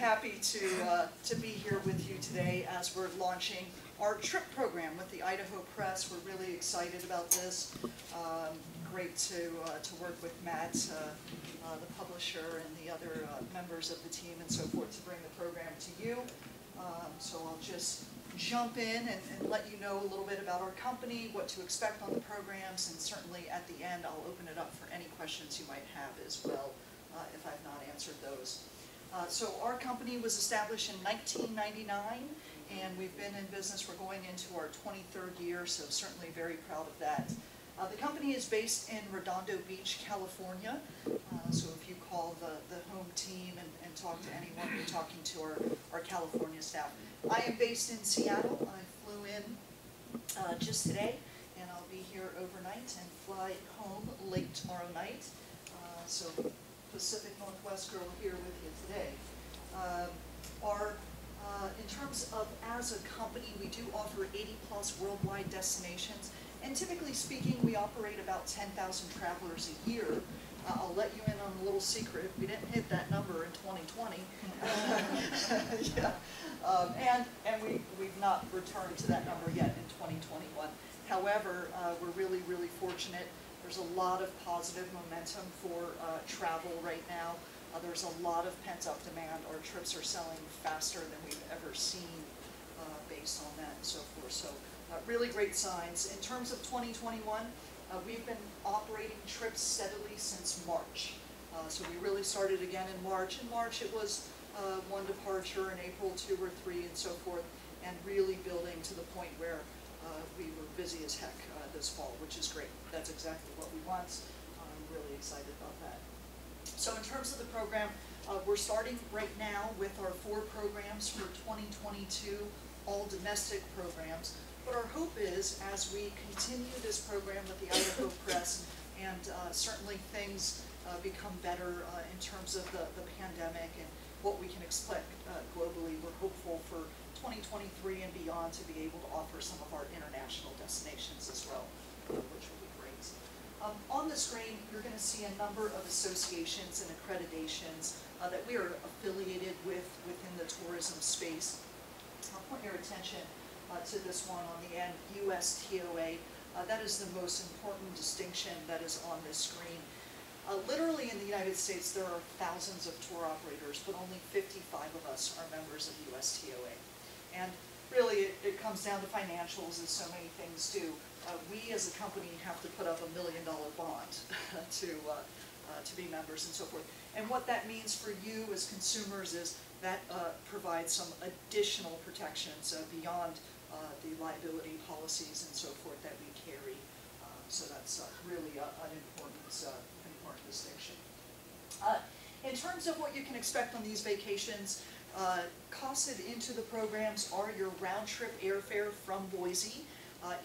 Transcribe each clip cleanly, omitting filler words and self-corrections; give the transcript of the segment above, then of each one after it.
happy to be here with you today as we're launching our trip program with the Idaho Press. We're really excited about this. Great to work with Matt, the publisher, and the other members of the team and so forth to bring the program to you. So I'll just jump in and let you know a little bit about our company, what to expect on the programs, and certainly at the end I'll open it up for any questions you might have as well if I've not answered those. So our company was established in 1999, and we've been in business. We're going into our 23rd year, so certainly very proud of that. The company is based in Redondo Beach, California, so if you call the home team and talk to anyone, you're talking to our California staff. I am based in Seattle. I flew in just today, and I'll be here overnight and fly home late tomorrow night. So Pacific Northwest girl here with you today. In terms of as a company, we do offer 80+ worldwide destinations. And typically speaking, we operate about 10,000 travelers a year. I'll let you in on a little secret. We didn't hit that number in 2020. Yeah. And we've not returned to that number yet in 2021. However, we're really, really fortunate. There's a lot of positive momentum for travel right now. There's a lot of pent-up demand. Our trips are selling faster than we've ever seen based on that and so forth. So really great signs. In terms of 2021, we've been operating trips steadily since March. So we really started again in March. In March it was one departure, in April 2 or 3 and so forth, and really building to the point where we were busy as heck this fall, which is great. That's exactly what we want. I'm really excited about that. So in terms of the program, we're starting right now with our 4 programs for 2022, all domestic programs. But our hope is, as we continue this program with the Idaho Press, and certainly things become better in terms of the pandemic and what we can expect globally, we're hopeful for 2023 and beyond to be able to offer some of our international destinations as well, which will be great. On the screen, you're going to see a number of associations and accreditations that we are affiliated with within the tourism space. I'll point your attention to this one on the end, USTOA. That is the most important distinction that is on this screen. Literally in the United States there are thousands of tour operators, but only 55 of us are members of USTOA. And really it comes down to financials, as so many things do. We as a company have to put up $1 million bond to be members and so forth. And what that means for you as consumers is that provides some additional protections beyond the liability policies and so forth that we carry. So that's really an important distinction. In terms of what you can expect on these vacations, costed into the programs are your round-trip airfare from Boise.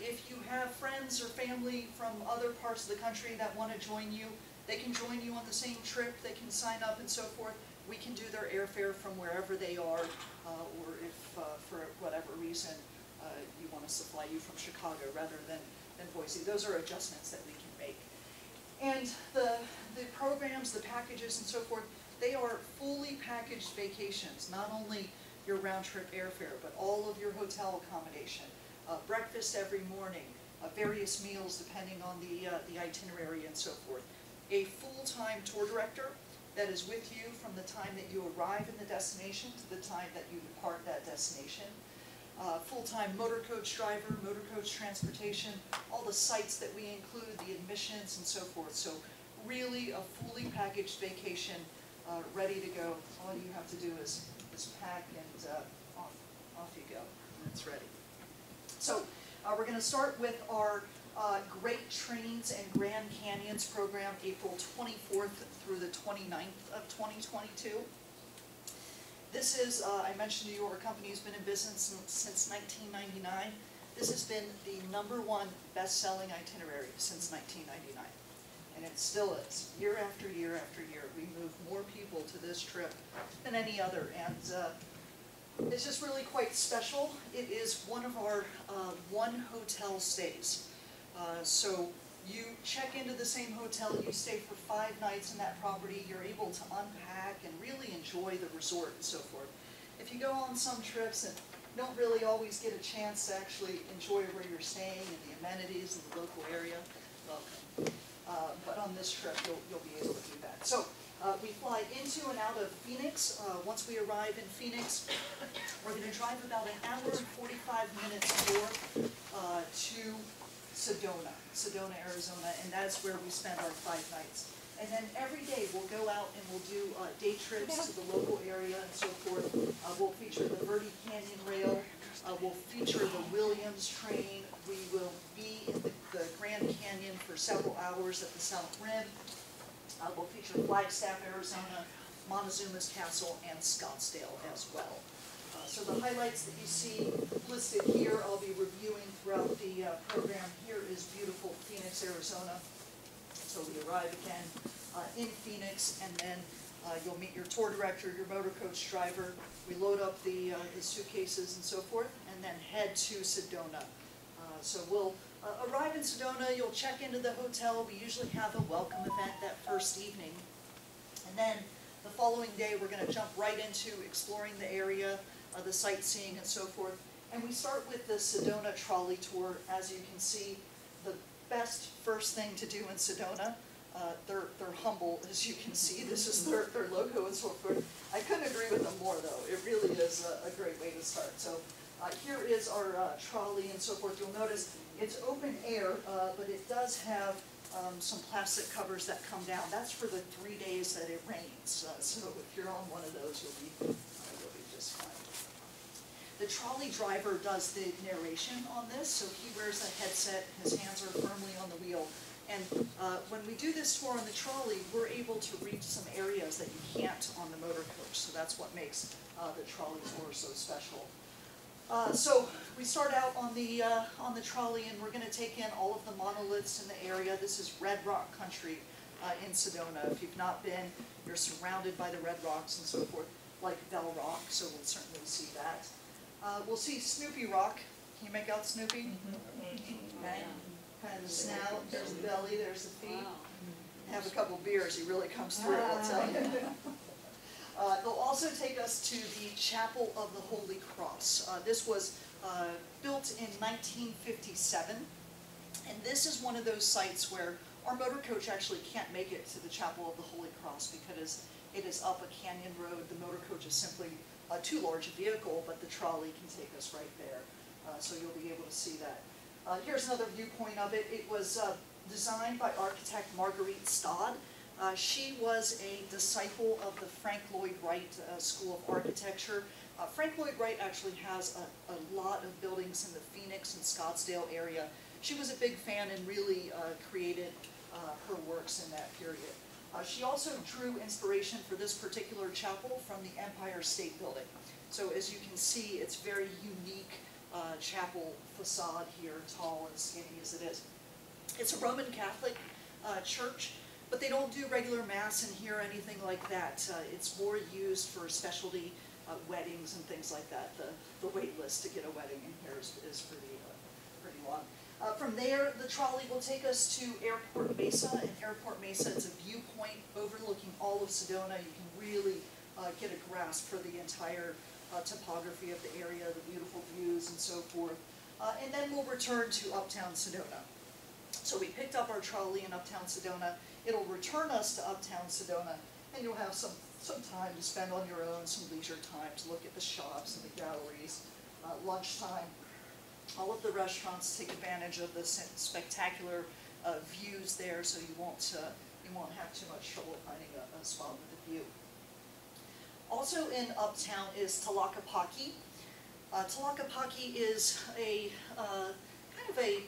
If you have friends or family from other parts of the country that want to join you, they can join you on the same trip, they can sign up and so forth. We can do their airfare from wherever they are, or if for whatever reason you want us to fly you from Chicago rather than Boise. Those are adjustments that we can make. And the programs, the packages and so forth, they are fully packaged vacations, not only your round-trip airfare, but all of your hotel accommodation, breakfast every morning, various meals depending on the itinerary and so forth. A full-time tour director that is with you from the time that you arrive in the destination to the time that you depart that destination. Full-time motor coach driver, motor coach transportation, all the sites that we include, the admissions and so forth. So really a fully packaged vacation ready to go. All you have to do is pack and off you go. It's ready. So we're going to start with our Great Trains and Grand Canyons program, April 24th through the 29th of 2022. This is, I mentioned to you, our company has been in business since 1999. This has been the #1 best-selling itinerary since 1999. And it still is. Year after year after year, we move more people to this trip than any other. And it's just really quite special. It is one of our 1 hotel stays. So You check into the same hotel, you stay for 5 nights in that property, you're able to unpack and really enjoy the resort and so forth. If you go on some trips and don't really always get a chance to actually enjoy where you're staying and the amenities of the local area, welcome. But on this trip, you'll be able to do that. So we fly into and out of Phoenix. Once we arrive in Phoenix, we're going to drive about 1 hour and 45 minutes more to Sedona, Arizona, and that's where we spend our 5 nights. And then every day we'll go out and we'll do day trips to the local area and so forth. We'll feature the Verde Canyon Rail. We'll feature the Williams train. We will be in the Grand Canyon for several hours at the South Rim. We'll feature Flagstaff, Arizona, Montezuma's Castle, and Scottsdale as well. So the highlights that you see listed here, I'll be reviewing throughout the program. Here is beautiful Phoenix, Arizona. So we arrive again in Phoenix, and then you'll meet your tour director, your motor coach driver. We load up the suitcases and so forth, and then head to Sedona. So we'll arrive in Sedona, you'll check into the hotel. We usually have a welcome event that first evening. And then the following day, we're going to jump right into exploring the area, the sightseeing and so forth. And we start with the Sedona trolley tour. As you can see, the best first thing to do in Sedona. They're humble, as you can see. This is their logo and so forth. I couldn't agree with them more, though. It really is a great way to start. So here is our trolley and so forth. You'll notice it's open air, but it does have some plastic covers that come down. That's for the 3 days that it rains. So if you're on one of those, you'll be just fine. The trolley driver does the narration on this, so he wears a headset, his hands are firmly on the wheel. And when we do this tour on the trolley, we're able to reach some areas that you can't on the motor coach, so that's what makes the trolley tour so special. So we start out on the trolley, and we're going to take in all of the monoliths in the area. This is Red Rock country in Sedona. If you've not been, you're surrounded by the red rocks and so forth, like Bell Rock, so we'll certainly see that. We'll see Snoopy Rock. Can you make out Snoopy? Mm-hmm. Okay. Kind of the snout, there's the belly, there's the feet. Wow. Have a couple beers, he really comes through, I'll tell you. They'll also take us to the Chapel of the Holy Cross. This was built in 1957, and this is one of those sites where our motor coach actually can't make it to the Chapel of the Holy Cross because it is up a canyon road. The motor coach is simply too large a vehicle, but the trolley can take us right there. So you'll be able to see that. Here's another viewpoint of it. It was designed by architect Marguerite Stad. She was a disciple of the Frank Lloyd Wright School of Architecture. Frank Lloyd Wright actually has a lot of buildings in the Phoenix and Scottsdale area. She was a big fan and really created her works in that period. She also drew inspiration for this particular chapel from the Empire State Building. So as you can see, it's very unique chapel facade here, tall and skinny as it is. It's a Roman Catholic church, but they don't do regular mass in here or anything like that. It's more used for specialty weddings and things like that. The wait list to get a wedding in here is pretty long. From there, the trolley will take us to Airport Mesa. And Airport Mesa is a viewpoint overlooking all of Sedona. You can really get a grasp for the entire topography of the area, the beautiful views and so forth. And then we'll return to Uptown Sedona. So we picked up our trolley in Uptown Sedona. It'll return us to Uptown Sedona, and you'll have some time to spend on your own, some leisure time to look at the shops and the galleries. Lunchtime, all of the restaurants take advantage of the spectacular views there, so you won't have too much trouble finding a spot with a view. Also in Uptown is Tlaquepaque. Tlaquepaque is a kind of a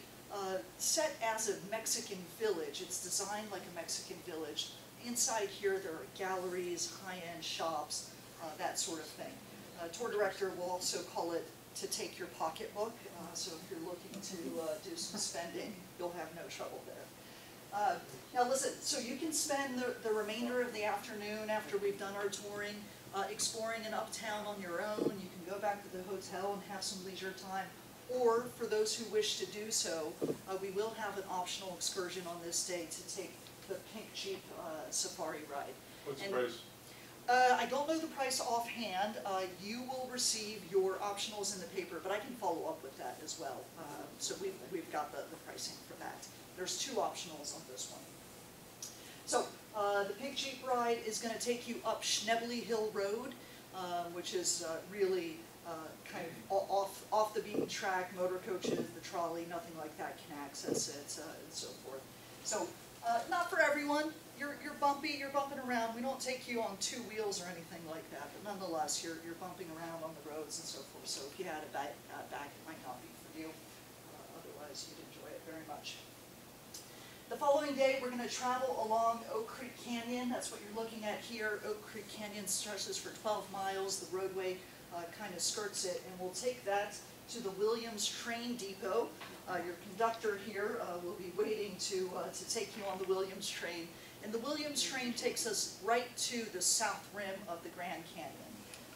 set as a Mexican village. It's designed like a Mexican village. Inside here there are galleries, high-end shops, that sort of thing. Tour director will also call it to take your pocketbook, so if you're looking to do some spending, you'll have no trouble there. Now listen, so you can spend the remainder of the afternoon after we've done our touring exploring in Uptown on your own. You can go back to the hotel and have some leisure time, or for those who wish to do so, we will have an optional excursion on this day to take the Pink Jeep Safari ride. What's the price? I don't know the price offhand. You will receive your optionals in the paper, but I can follow up with that as well. So we've got the pricing for that. There's 2 optionals on this one. So the Pink Jeep ride is going to take you up Schnebly Hill Road, which is really kind of off the beaten track. Motor coaches, the trolley, nothing like that can access it, and so forth. So not for everyone. You're bumpy, you're bumping around. We don't take you on 2 wheels or anything like that, but nonetheless, you're bumping around on the roads and so forth. So if you had a bad back, it might not be for you. Otherwise, you'd enjoy it very much. The following day, we're going to travel along Oak Creek Canyon. That's what you're looking at here. Oak Creek Canyon stretches for 12 miles. The roadway kind of skirts it, and we'll take that to the Williams Train Depot. Your conductor here will be waiting to take you on the Williams train. And the Williams train takes us right to the south rim of the Grand Canyon.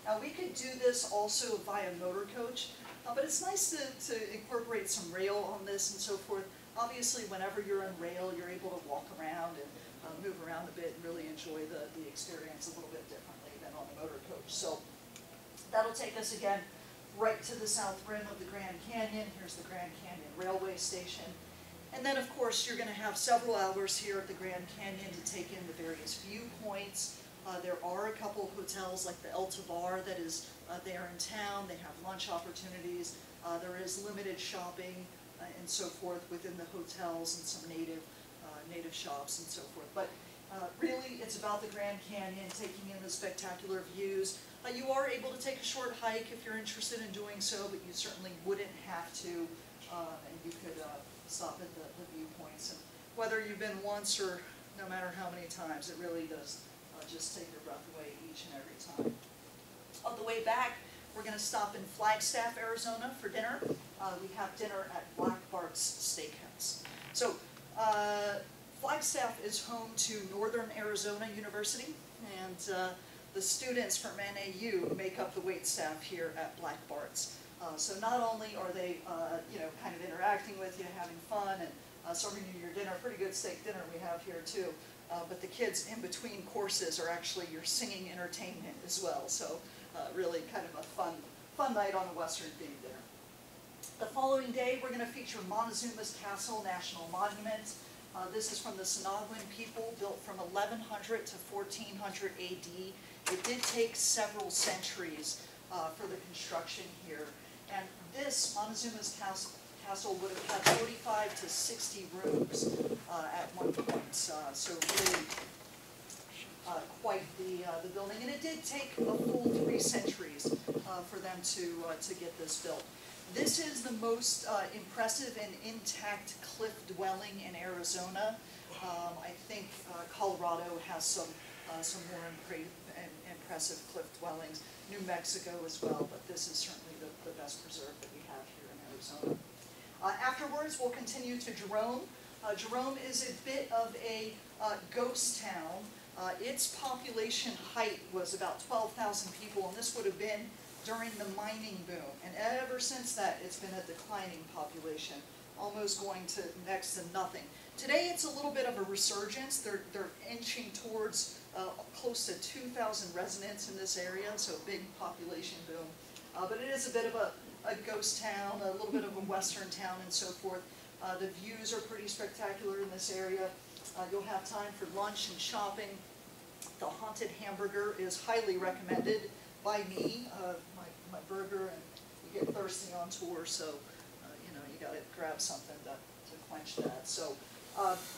Now, we could do this also via motor coach, but it's nice to incorporate some rail on this and so forth. Obviously, whenever you're on rail, you're able to walk around and move around a bit and really enjoy the experience a little bit differently than on the motor coach. So that'll take us again right to the south rim of the Grand Canyon. Here's the Grand Canyon Railway Station. And then, of course, you're going to have several hours here at the Grand Canyon to take in the various viewpoints. There are a couple hotels like the El Tovar that is there in town. They have lunch opportunities. There is limited shopping and so forth within the hotels and some native shops and so forth. But really, it's about the Grand Canyon, taking in the spectacular views. You are able to take a short hike if you're interested in doing so, but you certainly wouldn't have to, and you could stop at the viewpoints. And whether you've been once or no matter how many times, it really does just take your breath away each and every time. On the way back, we're going to stop in Flagstaff, Arizona for dinner. We have dinner at Black Bart's Steakhouse. So Flagstaff is home to Northern Arizona University, and the students from NAU make up the wait staff here at Black Bart's. So not only are they, kind of interacting with you, having fun, and serving you your dinner, pretty good steak dinner we have here too, but the kids in between courses are actually your singing entertainment as well. So really kind of a fun night on a Western themed dinner. The following day, we're going to feature Montezuma's Castle National Monument. This is from the Sinagwin people, built from 1100 to 1400 AD. It did take several centuries for the construction here. And this, Montezuma's Castle, would have had 45 to 60 rooms at one point. So really quite the building. And it did take a full 3 centuries for them to get this built. This is the most impressive and intact cliff dwelling in Arizona. I think Colorado has some more impressive cliff dwellings. New Mexico as well, but this is certainly the best preserved that we have here in Arizona. Afterwards, we'll continue to Jerome. Jerome is a bit of a ghost town. Its population height was about 12,000 people, and this would have been during the mining boom. And ever since that, it's been a declining population, almost going to next to nothing. Today, it's a little bit of a resurgence. They're inching towards close to 2,000 residents in this area, so a big population boom. But it is a bit of a ghost town, a little bit of a western town and so forth. The views are pretty spectacular in this area. You'll have time for lunch and shopping. The Haunted Hamburger is highly recommended by me, my burger, and you get thirsty on tour, so you got to grab something to quench that. So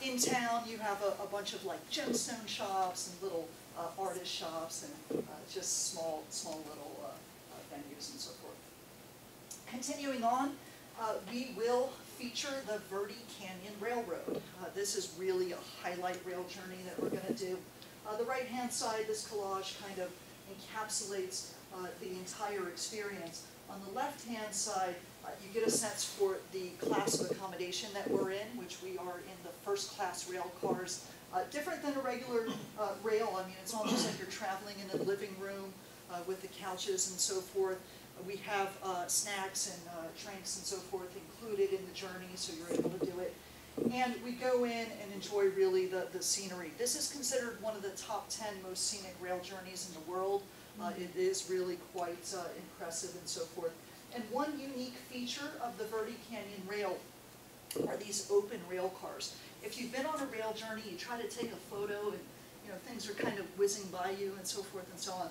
in town, you have a bunch of like gemstone shops and little artist shops and just small little venues and so forth. Continuing on, we will feature the Verde Canyon Railroad. This is really a highlight rail journey that we're going to do. The right-hand side, this collage kind of encapsulates the entire experience. On the left-hand side, you get a sense for the class of accommodation that we're in, which we are in the first-class rail cars. Different than a regular rail. I mean, it's almost like you're traveling in a living room with the couches and so forth. We have snacks and drinks and so forth included in the journey, so you're able to do it. And we go in and enjoy really the scenery. This is considered one of the top 10 most scenic rail journeys in the world. It is really quite impressive and so forth. And one unique feature of the Verde Canyon Rail are these open rail cars. If you've been on a rail journey, you try to take a photo and things are kind of whizzing by you and so forth and so on.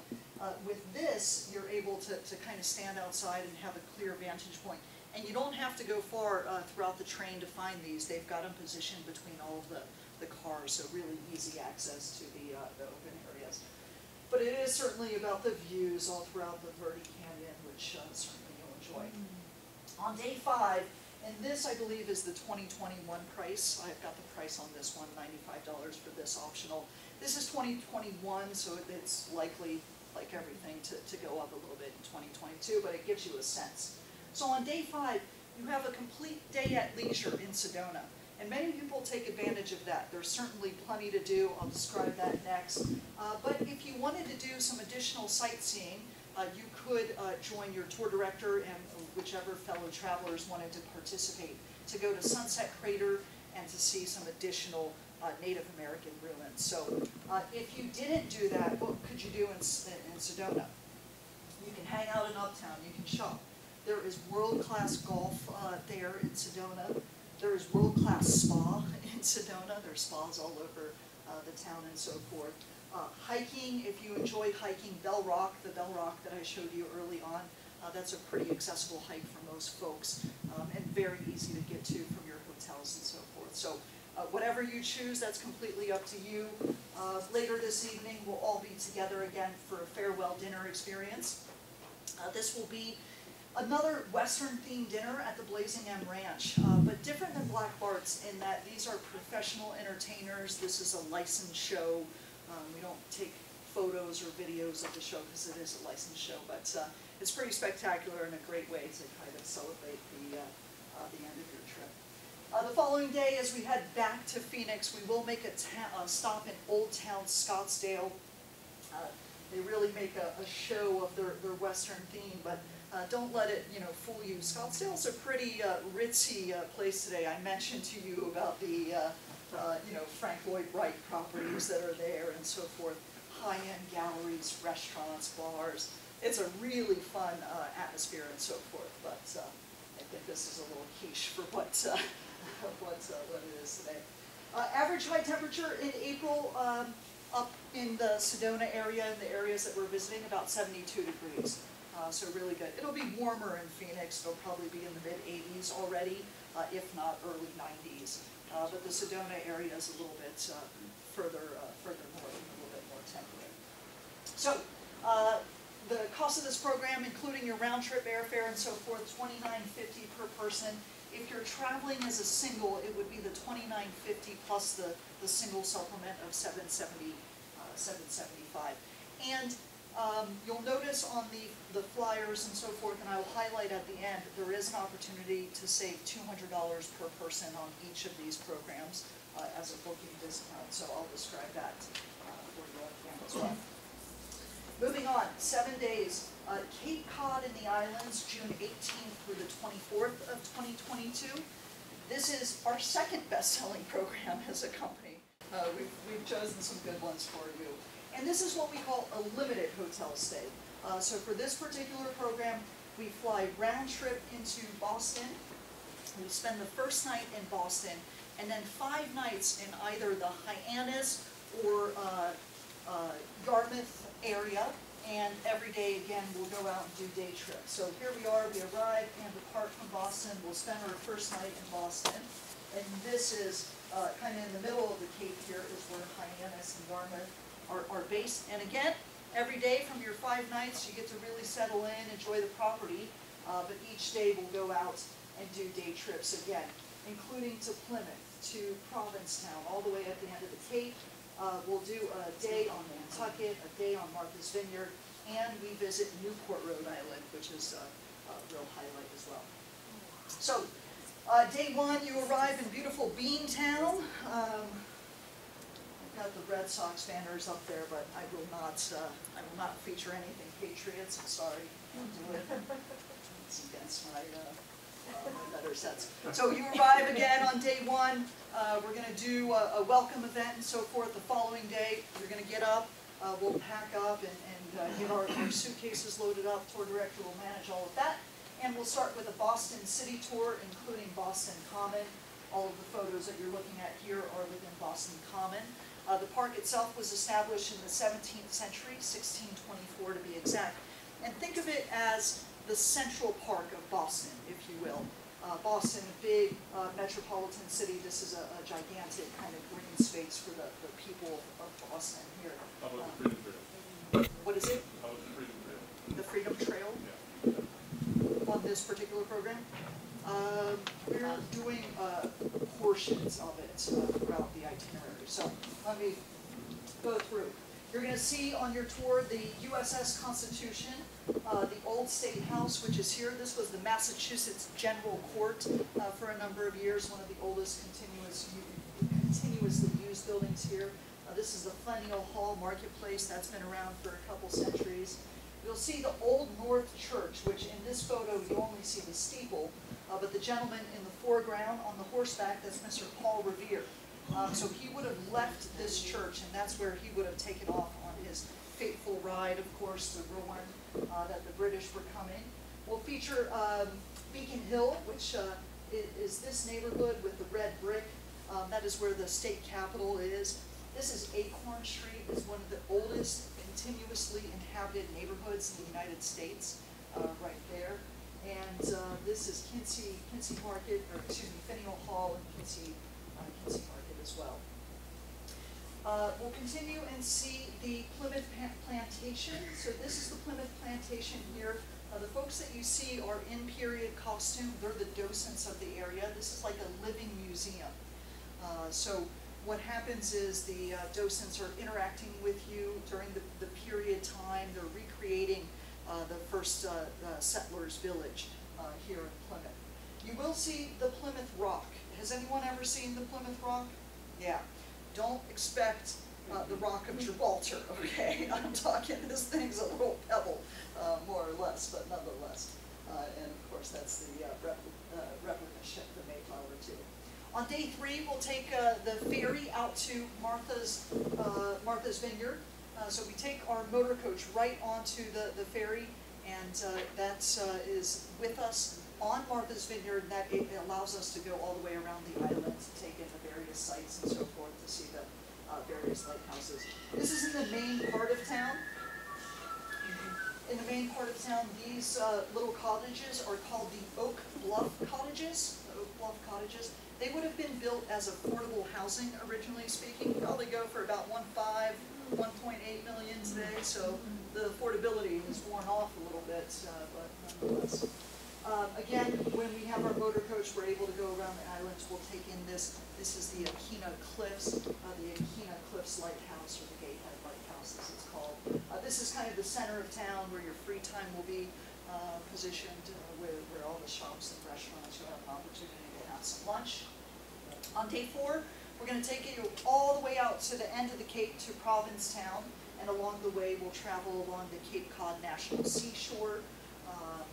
With this, you're able to kind of stand outside and have a clear vantage point. And you don't have to go far throughout the train to find these. They've got them positioned between all of the cars, so really easy access to the open areas. But it is certainly about the views all throughout the Verde Canyon, which certainly you'll enjoy. On day 5, and this I believe is the 2021 price. I've got the price on this one, $95 for this optional. This is 2021, so it's likely, like everything, to go up a little bit in 2022, but it gives you a sense. So on day 5, you have a complete day at leisure in Sedona. And many people take advantage of that. There's certainly plenty to do. I'll describe that next. But if you wanted to do some additional sightseeing, you could join your tour director and whichever fellow travelers wanted to participate to go to Sunset Crater and to see some additional Native American ruins. So if you didn't do that, what could you do in Sedona? You can hang out in Uptown. You can shop. There is world-class golf there in Sedona. There is world-class spa in Sedona. There's spas all over the town and so forth. Hiking, if you enjoy hiking, Bell Rock, the Bell Rock that I showed you early on, that's a pretty accessible hike for most folks and very easy to get to from your hotels and so forth. So whatever you choose, that's completely up to you. Later this evening, we'll all be together again for a farewell dinner experience. This will be another Western-themed dinner at the Blazing M Ranch, but different than Black Bart's in that these are professional entertainers. This is a licensed show. We don't take photos or videos of the show because it is a licensed show, but it's pretty spectacular and a great way to kind of celebrate the end of your trip. The following day, as we head back to Phoenix, we will make a stop in Old Town Scottsdale. They really make a show of their Western theme, but don't let it, fool you. Scottsdale's a pretty ritzy place today. I mentioned to you about the, Frank Lloyd Wright properties that are there and so forth. High-end galleries, restaurants, bars. It's a really fun atmosphere and so forth. But I think this is a little quiche for what it is today. Average high temperature in April up in the Sedona area, in the areas that we're visiting, about 72 degrees. So really good. It'll be warmer in Phoenix. It'll probably be in the mid-80s already, if not early 90s. But the Sedona area is a little bit further north, a little bit more temperate. So the cost of this program, including your round-trip airfare and so forth, $29.50 per person. If you're traveling as a single, it would be the $29.50 plus the single supplement of $7.75. And you'll notice on the flyers and so forth, and I will highlight at the end, there is an opportunity to save $200 per person on each of these programs as a booking discount. So I'll describe that for you again as well. Moving on, 7 days. Cape Cod in the Islands, June 18th through the 24th of 2022. This is our second best-selling program as a company. We've chosen some good ones for you. And this is what we call a limited hotel stay. So for this particular program, we fly round trip into Boston. We spend the first night in Boston, and then 5 nights in either the Hyannis or Yarmouth area. And every day, again, we'll go out and do day trips. So here we are, we arrive and depart from Boston. We'll spend our first night in Boston. And this is kind of in the middle of the Cape here is where Hyannis and Yarmouth are based. And again, every day from your 5 nights, you get to really settle in, enjoy the property. But each day we'll go out and do day trips again, including to Plymouth, to Provincetown, all the way at the end of the Cape. We'll do a day on Nantucket, a day on Martha's Vineyard, and we visit Newport, Rhode Island, which is a real highlight as well. So, day 1, you arrive in beautiful Beantown. got the Red Sox banners up there, but I will not feature anything Patriots. I'm sorry, don't do it. It's against my better sets. So you arrive again on day one. We're going to do a welcome event and so forth. The following day, you're going to get up. We'll pack up and get our suitcases loaded up. Tour director will manage all of that. And we'll start with a Boston City tour, including Boston Common. All of the photos that you're looking at here are within Boston Common. The park itself was established in the 17th century, 1624 to be exact. And think of it as the central park of Boston, if you will. Boston, a big metropolitan city. This is a gigantic kind of green space for the people of Boston here. How about the Freedom Trail? What is it? How about the Freedom Trail? The Freedom Trail? Yeah. On this particular program? We're doing portions of it throughout the itinerary. So let me go through. You're going to see on your tour the USS Constitution, the Old State House, which is here. This was the Massachusetts General Court for a number of years, one of the oldest continuously used buildings here. This is the Faneuil Hall Marketplace. That's been around for a couple centuries. You'll see the Old North Church, which in this photo you only see the steeple, but the gentleman in the foreground on the horseback, that's Mr. Paul Revere. So he would have left this church, and that's where he would have taken off on his fateful ride, of course, the ruin that the British were coming. We'll feature Beacon Hill, which is this neighborhood with the red brick. That is where the state capitol is. This is Acorn Street. It's one of the oldest continuously inhabited neighborhoods in the United States, right there. And this is Quincy Market, or excuse me, Faneuil Hall and Quincy Market as well. We'll continue and see the Plymouth Plantation. So this is the Plymouth Plantation here. The folks that you see are in period costume. They're the docents of the area. This is like a living museum. So what happens is the docents are interacting with you during the period time. They're recreating the first settlers' village here in Plymouth. You will see the Plymouth Rock. Has anyone ever seen the Plymouth Rock? Yeah. Don't expect the Rock of Gibraltar, okay? I'm talking, this thing's a little pebble, more or less, but nonetheless. And of course, that's the replica ship, the Mayflower too. On day 3, we'll take the ferry out to Martha's Vineyard. So we take our motor coach right onto the ferry, and that is with us on Martha's Vineyard. That it allows us to go all the way around the island to take in the various sites and so forth, to see the various lighthouses. This is in the main part of town. In the main part of town, these little cottages are called the Oak Bluff Cottages. The Oak Bluff Cottages. They would have been built as affordable housing, originally speaking. Probably go for about 1.5, 1.8 million today. So the affordability has worn off a little bit, but nonetheless. Again, when we have our motor coach, we're able to go around the islands. We'll take in this. This is the Aquina Cliffs, the Aquina Cliffs Lighthouse, or the Gatehead Lighthouse, as it's called. This is kind of the center of town where your free time will be positioned, where all the shops and restaurants, you'll have an opportunity to have some lunch. On day 4, we're going to take you all the way out to the end of the Cape to Provincetown, and along the way we'll travel along the Cape Cod National Seashore.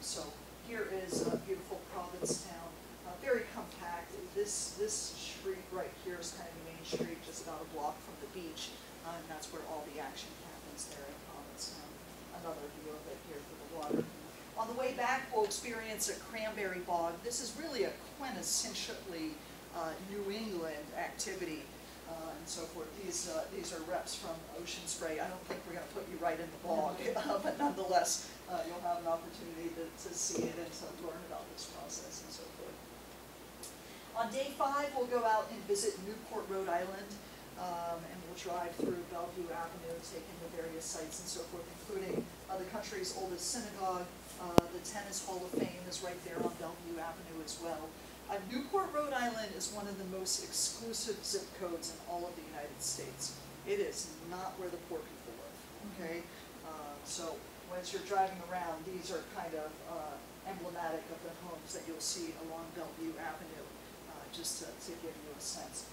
So here is beautiful Provincetown, very compact. This street right here is kind of the main street, just about a block from the beach, and that's where all the action happens there in Provincetown. Another view of it here for the water. On the way back, we'll experience a cranberry bog. This is really a quintessentially New England activity and so forth. These are reps from Ocean Spray. I don't think we're going to put you right in the bog, but nonetheless, you'll have an opportunity to see it and to learn about this process and so forth. On day 5, we'll go out and visit Newport, Rhode Island, and we'll drive through Bellevue Avenue, take in the various sites and so forth, including the country's oldest synagogue. The Tennis Hall of Fame is right there on Bellevue Avenue as well. Newport, Rhode Island is one of the most exclusive zip codes in all of the United States. It is not where the poor people live, okay? So as you're driving around, these are kind of emblematic of the homes that you'll see along Bellevue Avenue, just to give you a sense.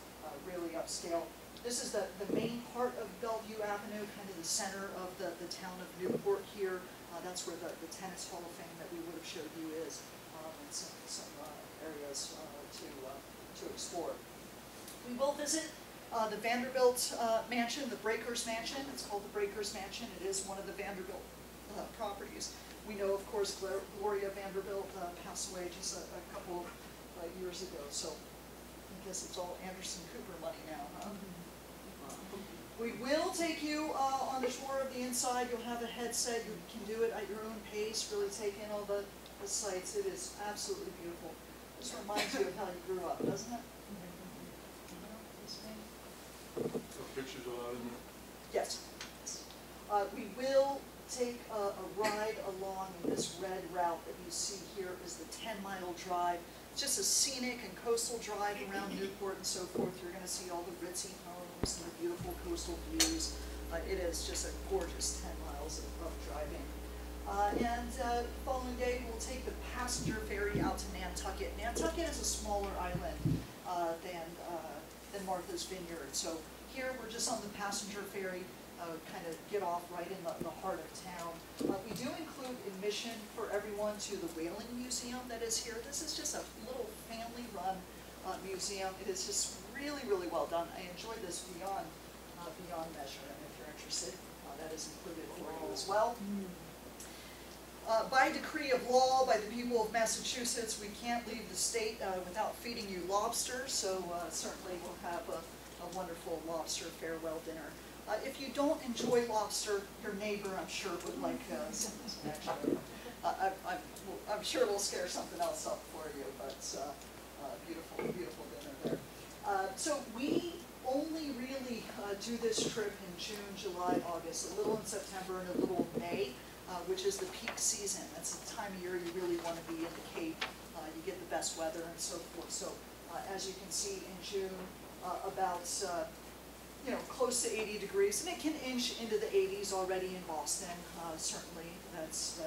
Really upscale. This is the main part of Bellevue Avenue, kind of the center of the town of Newport here. That's where the Tennis Hall of Fame that we would have showed you is, and some areas to explore. We will visit the Vanderbilt Mansion, the Breakers Mansion. It's called the Breakers Mansion. It is one of the Vanderbilt properties. We know, of course, Gloria Vanderbilt passed away just a couple of years ago, so I guess it's all Anderson Cooper money now, huh? We will take you on the tour of the inside. You'll have a headset. You can do it at your own pace, really take in all the sights. It is absolutely beautiful. This reminds you of how you grew up, doesn't it? Pictures allowed in there? Yes. We will take a ride along this red route that you see here is the 10-mile drive. It's just a scenic and coastal drive around Newport and so forth. You're going to see all the ritzy homes and the beautiful coastal views. It is just a gorgeous 10 miles of driving. And following day, we'll take the passenger ferry out to Nantucket. Nantucket is a smaller island than Martha's Vineyard. So here we're just on the passenger ferry, kind of get off right in the heart of town. We do include admission for everyone to the Whaling Museum that is here. This is just a little family-run museum. It is just really, really well done. I enjoyed this beyond measure, and if you're interested, that is included for you as well. By decree of law, by the people of Massachusetts, we can't leave the state without feeding you lobster, so certainly we'll have a wonderful lobster farewell dinner. If you don't enjoy lobster, your neighbor, I'm sure, would like some extra. I'm sure we'll scare something else up for you, but beautiful, beautiful dinner there. So we only really do this trip in June, July, August, a little in September and a little in May, which is the peak season. That's the time of year you really want to be in the Cape. You get the best weather and so forth. So as you can see in June, about close to 80 degrees, and it can inch into the 80s already in Boston. Certainly, that's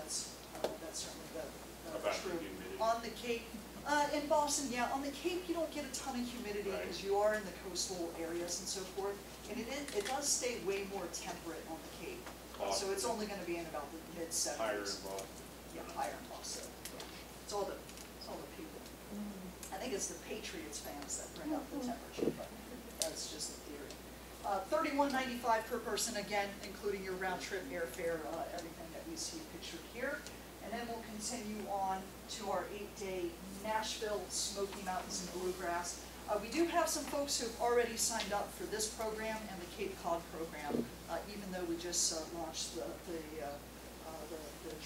certainly the true. On the Cape, in Boston, yeah, on the Cape you don't get a ton of humidity because you are in the coastal areas and so forth, and it does stay way more temperate on the Cape. So it's only going to be in about the mid-70s. Higher in Boston. Yeah, higher in Boston. Yeah. It's all the people. I think it's the Patriots fans that bring up the temperature, but that's just a theory. $31.95 per person, again, including your round-trip airfare, everything that we see pictured here. And then we'll continue on to our 8-day Nashville Smoky Mountains and Bluegrass. We do have some folks who have already signed up for this program and the Cape Cod program, even though we just launched the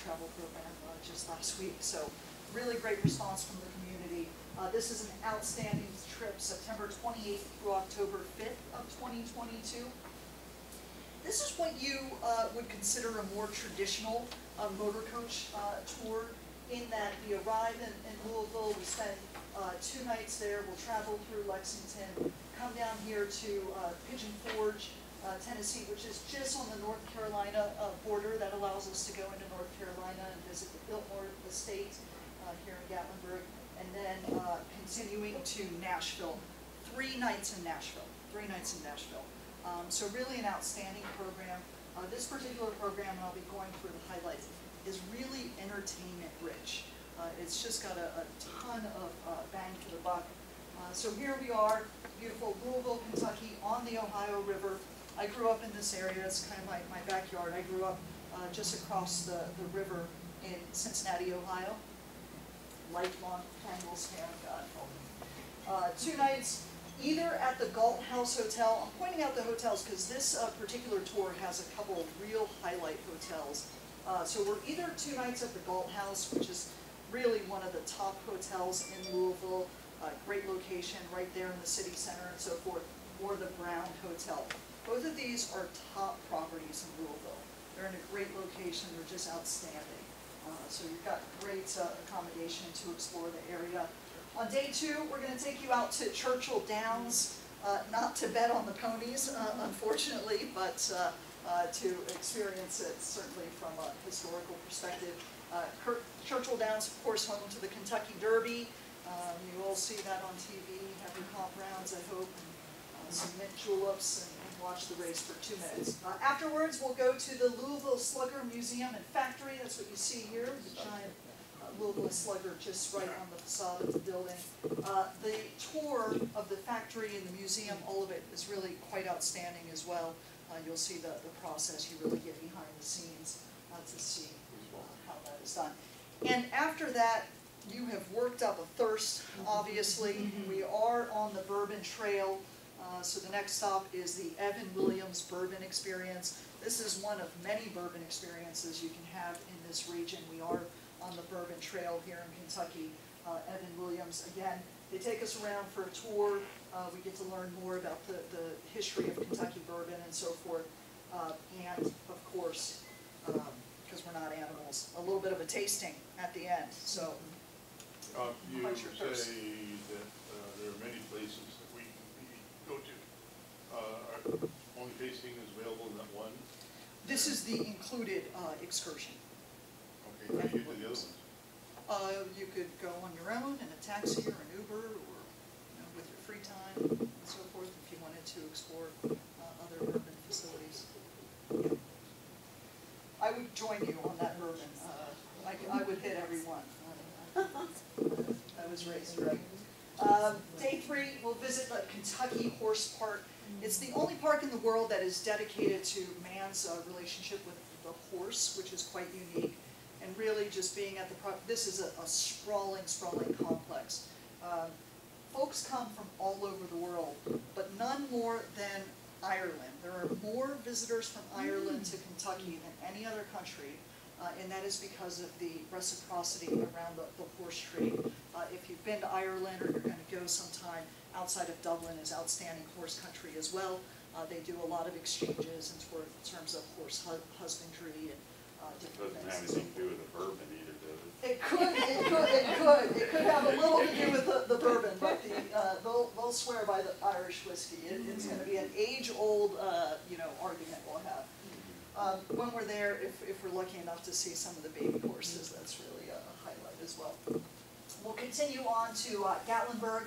travel program just last week. So really great response from the community. This is an outstanding trip, September 28th through October 5th of 2022. This is what you would consider a more traditional motor coach tour, in that we arrive in Louisville, we spend 2 nights there, we'll travel through Lexington, come down here to Pigeon Forge, Tennessee, which is just on the North Carolina border. That allows us to go into North Carolina and visit the Biltmore Estate here in Gatlinburg. And then continuing to Nashville, 3 nights in Nashville, 3 nights in Nashville. So really an outstanding program. This particular program, and I'll be going through the highlights, is really entertainment rich. It's just got a ton of bang for the buck. So here we are, beautiful Louisville, Kentucky, on the Ohio River. I grew up in this area. It's kind of my backyard. I grew up just across the river in Cincinnati, Ohio. Lifelong Bengals fan, God. 2 nights, either at the Galt House Hotel. I'm pointing out the hotels because this particular tour has a couple of real highlight hotels. So we're either 2 nights at the Galt House, which is really one of the top hotels in Louisville, great location right there in the city center and so forth, or the Brown Hotel. Both of these are top properties in Louisville. They're in a great location. They're just outstanding. So you've got great accommodation to explore the area. On day 2, we're going to take you out to Churchill Downs, not to bet on the ponies, unfortunately, but to experience it certainly from a historical perspective. Churchill Downs, of course, home to the Kentucky Derby. You all see that on TV. Have your comp rounds, I hope. And, some mint juleps, and watch the race for 2 minutes. Afterwards, we'll go to the Louisville Slugger Museum and Factory. That's what you see here, the giant Louisville Slugger just right on the facade of the building. The tour of the factory and the museum, all of it is really quite outstanding as well. You'll see the process. You really get behind the scenes to see how that is done. And after that, you have worked up a thirst, obviously. We are on the Bourbon Trail, so the next stop is the Evan Williams Bourbon Experience. This is one of many bourbon experiences you can have in this region. We are on the Bourbon Trail here in Kentucky. Evan Williams, again, they take us around for a tour. We get to learn more about the history of Kentucky bourbon and so forth. And, of course, because we're not animals, a little bit of a tasting at the end. So, You quench your say thirst. that there are many places that we can go to. Are only tasting is available in that one? This is the included excursion. Okay, how do you get to the other ones? You could go on your own in a taxi or an Uber, or with your free time and so forth, if you wanted to explore other urban facilities. Yeah. I would join you on that bourbon. I would hit every one. I was raised right. Day 3, we'll visit the Kentucky Horse Park. It's the only park in the world that is dedicated to man's relationship with the horse, which is quite unique. And really just being at the park, this is a sprawling complex. Folks come from all over the world, but none more than Ireland. There are more visitors from Ireland to Kentucky than any other country, and that is because of the reciprocity around the horse trade. If you've been to Ireland or you're going to go sometime, outside of Dublin is outstanding horse country as well. They do a lot of exchanges in terms of horse husbandry and different Doesn't things. have anything to do with the bourbon either, does it? It could have a little to do with the bourbon, but they'll swear by the Irish whiskey. It's going to be an age-old, argument we'll have. When we're there, if we're lucky enough to see some of the baby horses, that's really a highlight as well. We'll continue on to Gatlinburg.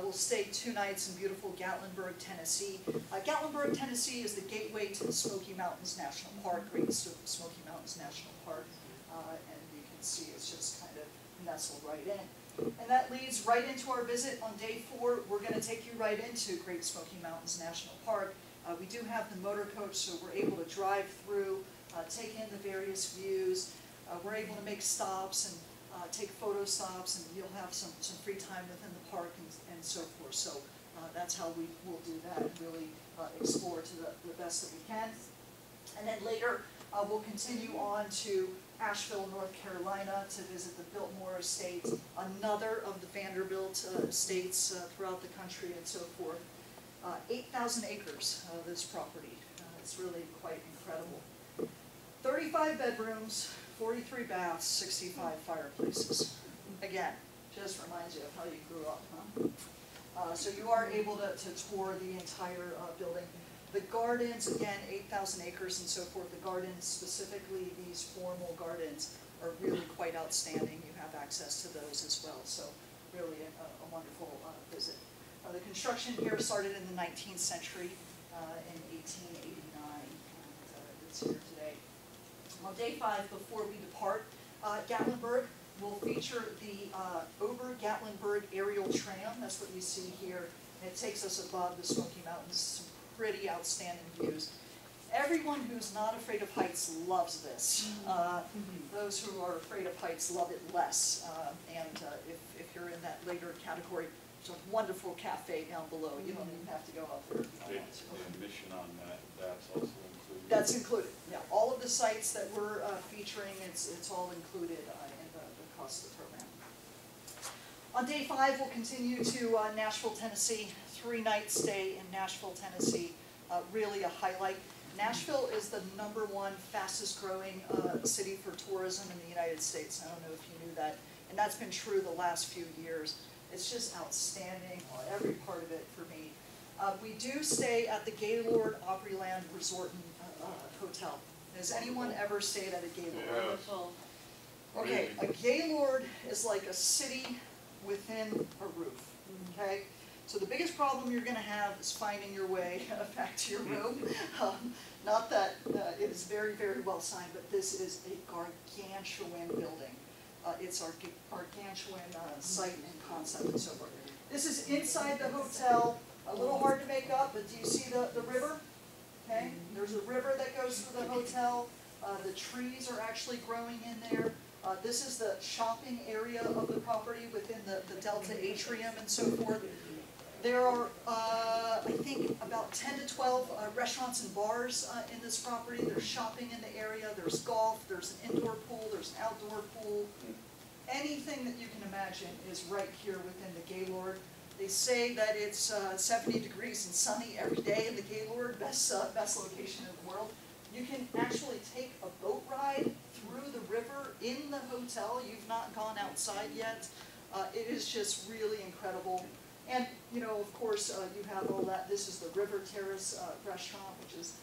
We'll stay 2 nights in beautiful Gatlinburg, Tennessee. Gatlinburg, Tennessee is the gateway to the Smoky Mountains National Park, Great Smoky Mountains National Park. And you can see it's just kind of nestled right in. And that leads right into our visit on day 4. We're going to take you right into Great Smoky Mountains National Park. We do have the motor coach, so we're able to drive through, take in the various views. We're able to make stops and take photo stops, and you'll have some free time within the park and so forth. So that's how we will do that and really explore to the best that we can. And then later, we'll continue on to Asheville, North Carolina to visit the Biltmore Estate, another of the Vanderbilt estates throughout the country and so forth. 8,000 acres of this property. It's really quite incredible. 35 bedrooms, 43 baths, 65 fireplaces. Again, just reminds you of how you grew up, huh? So you are able to tour the entire building. The gardens, again, 8,000 acres and so forth. The gardens, specifically these formal gardens, are really quite outstanding. You have access to those as well. So really a wonderful visit. The construction here started in the 19th century, in 1889, and it's here today. On day 5, before we depart, Gatlinburg will feature the Ober-Gatlinburg aerial tram. That's what you see here. And it takes us above the Smoky Mountains. Some pretty outstanding views. Everyone who's not afraid of heights loves this. Those who are afraid of heights love it less. If you're in that later category, there's a wonderful cafe down below. You don't even have to go up there if you don't want to. The admission on that's also included? That's included, yeah. All of the sites that we're featuring, it's all included in the cost of the program. On day 5, we'll continue to Nashville, Tennessee. 3-night stay in Nashville, Tennessee. Really a highlight. Nashville is the #1 fastest growing city for tourism in the United States. I don't know if you knew that. And that's been true the last few years. It's just outstanding, every part of it for me. We do stay at the Gaylord Opryland Resort and Hotel. Has anyone ever stayed at a Gaylord? Yes. Okay, a Gaylord is like a city within a roof, okay? So the biggest problem you're going to have is finding your way back to your room. Not that it is very, very well signed, but this is a gargantuan building. It's our gargantuan site and concept and so forth. This is inside the hotel. A little hard to make up, but do you see the river? Okay, there's a river that goes through the hotel. The trees are actually growing in there. This is the shopping area of the property within the Delta Atrium and so forth. There are, I think, about 10 to 12 restaurants and bars in this property. There's shopping in the area. There's golf. There's an indoor pool. There's an outdoor pool. Anything that you can imagine is right here within the Gaylord. They say that it's 70 degrees and sunny every day in the Gaylord, best location in the world. You can actually take a boat ride through the river in the hotel. You've not gone outside yet. It is just really incredible. And, you know, of course, you have all that. This is the River Terrace restaurant, which is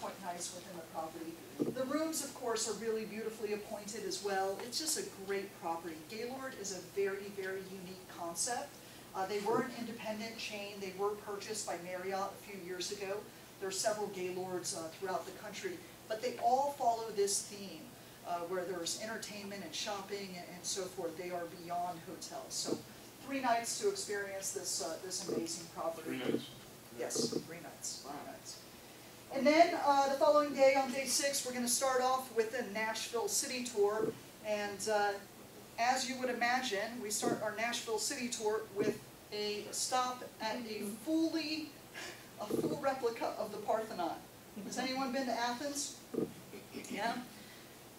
quite nice within the property. The rooms, of course, are really beautifully appointed as well. It's just a great property. Gaylord is a very, very unique concept. They were an independent chain. They were purchased by Marriott a few years ago. There are several Gaylords throughout the country, but they all follow this theme where there's entertainment and shopping and so forth. They are beyond hotels. So 3 nights to experience this this amazing property. 3 nights? Yes, 3 nights. 3 nights. And then the following day, on day 6, we're going to start off with a Nashville City tour. And as you would imagine, we start our Nashville City tour with a stop at a full replica of the Parthenon. Has anyone been to Athens? Yeah?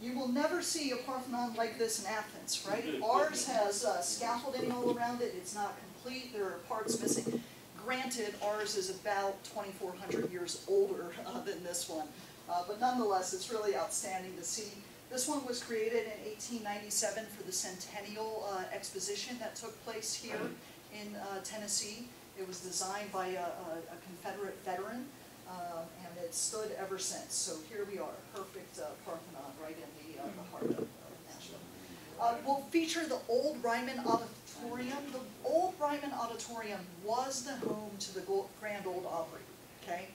You will never see a Parthenon like this in Athens, right? Ours has scaffolding all around it. It's not complete. There are parts missing. Granted, ours is about 2,400 years older than this one. But nonetheless, it's really outstanding to see. This one was created in 1897 for the Centennial Exposition that took place here in Tennessee. It was designed by a Confederate veteran, and it's stood ever since. So here we are, perfect Parthenon right in the heart of Nashville. We'll feature the old Ryman Auditorium. The old Ryman Auditorium was the home to the Grand Ole Opry. Okay,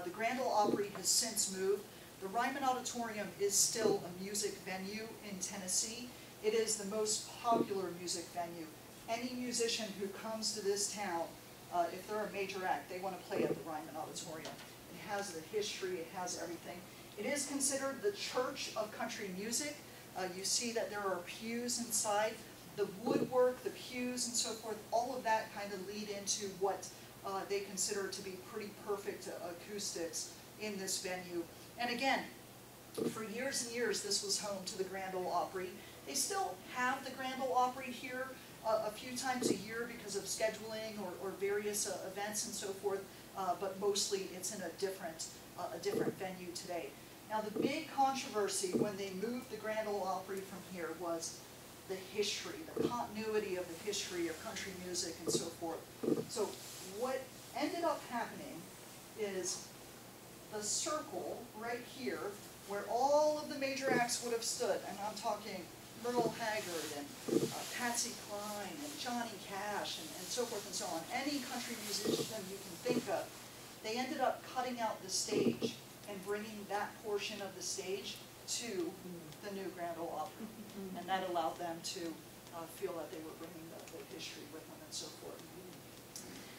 the Grand Ole Opry has since moved. The Ryman Auditorium is still a music venue in Tennessee. It is the most popular music venue. Any musician who comes to this town, if they're a major act, they want to play at the Ryman Auditorium. It has the history, it has everything. It is considered the church of country music. You see that there are pews inside. The woodwork, the pews and so forth, all of that kind of lead into what they consider to be pretty perfect acoustics in this venue. And again, for years and years, this was home to the Grand Ole Opry. They still have the Grand Ole Opry here a few times a year because of scheduling or various events and so forth, but mostly it's in a different venue today. Now, the big controversy when they moved the Grand Ole Opry from here was the history, the continuity of the history of country music and so forth. So what ended up happening is the circle right here, where all of the major acts would have stood, and I'm talking Merle Haggard and Patsy Cline and Johnny Cash and so forth and so on, any country musician you can think of, they ended up cutting out the stage and bringing that portion of the stage to the new Grand Ole Opry. And that allowed them to feel that they were bringing the history with them and so forth.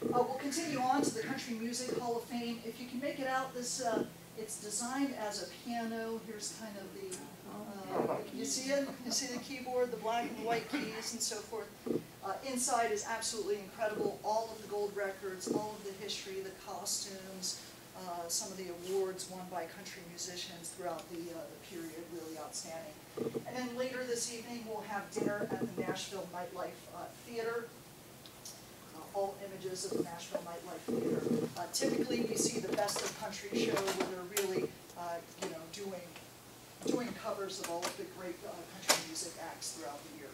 We'll continue on to the Country Music Hall of Fame. If you can make it out, this it's designed as a piano. Here's kind of the, you see it? You see the keyboard, the black and white keys and so forth. Inside is absolutely incredible. All of the gold records, all of the history, the costumes, some of the awards won by country musicians throughout the period, really outstanding. And then later this evening, we'll have dinner at the Nashville Nightlife Theater. All images of the Nashville Nightlife Theater. Typically, we see the Best of Country show where they're really, doing covers of all of the great country music acts throughout the year.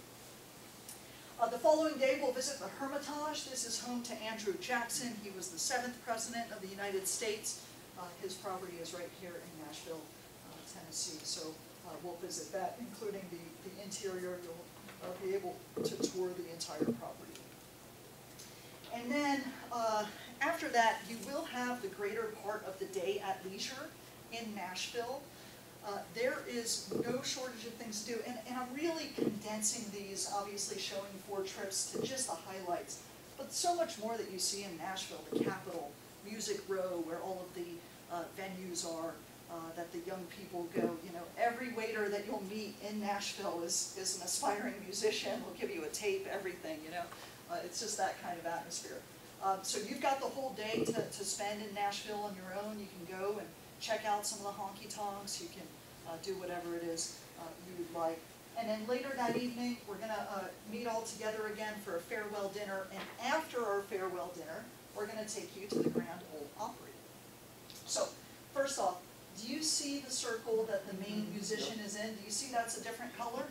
The following day, we'll visit the Hermitage. This is home to Andrew Jackson. He was the 7th President of the United States. His property is right here in Nashville, Tennessee. So we'll visit that, including the interior. You'll be able to tour the entire property. And then after that, you will have the greater part of the day at leisure in Nashville. There is no shortage of things to do, and I'm really condensing these, obviously showing 4 trips to just the highlights. But so much more that you see in Nashville, the Capitol, Music Row, where all of the venues are, that the young people go. You know, every waiter that you'll meet in Nashville is an aspiring musician. Will give you a tape, everything, you know. It's just that kind of atmosphere. So you've got the whole day to spend in Nashville on your own. You can go and check out some of the honky-tonks. You can do whatever it is you would like. And then later that evening, we're going to meet all together again for a farewell dinner. And after our farewell dinner, we're going to take you to the Grand Ole Opry. So, first off, do you see the circle that the main musician is in? Do you see that's a different color?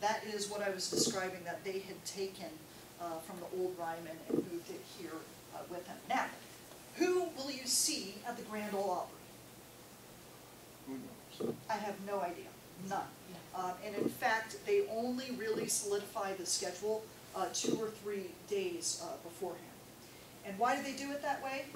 That is what I was describing, that they had taken from the old Ryman and moved it here with them. Now, who will you see at the Grand Ole Opry? Who knows? I have no idea. None. And in fact, they only really solidify the schedule 2 or 3 days beforehand. And why do they do it that way?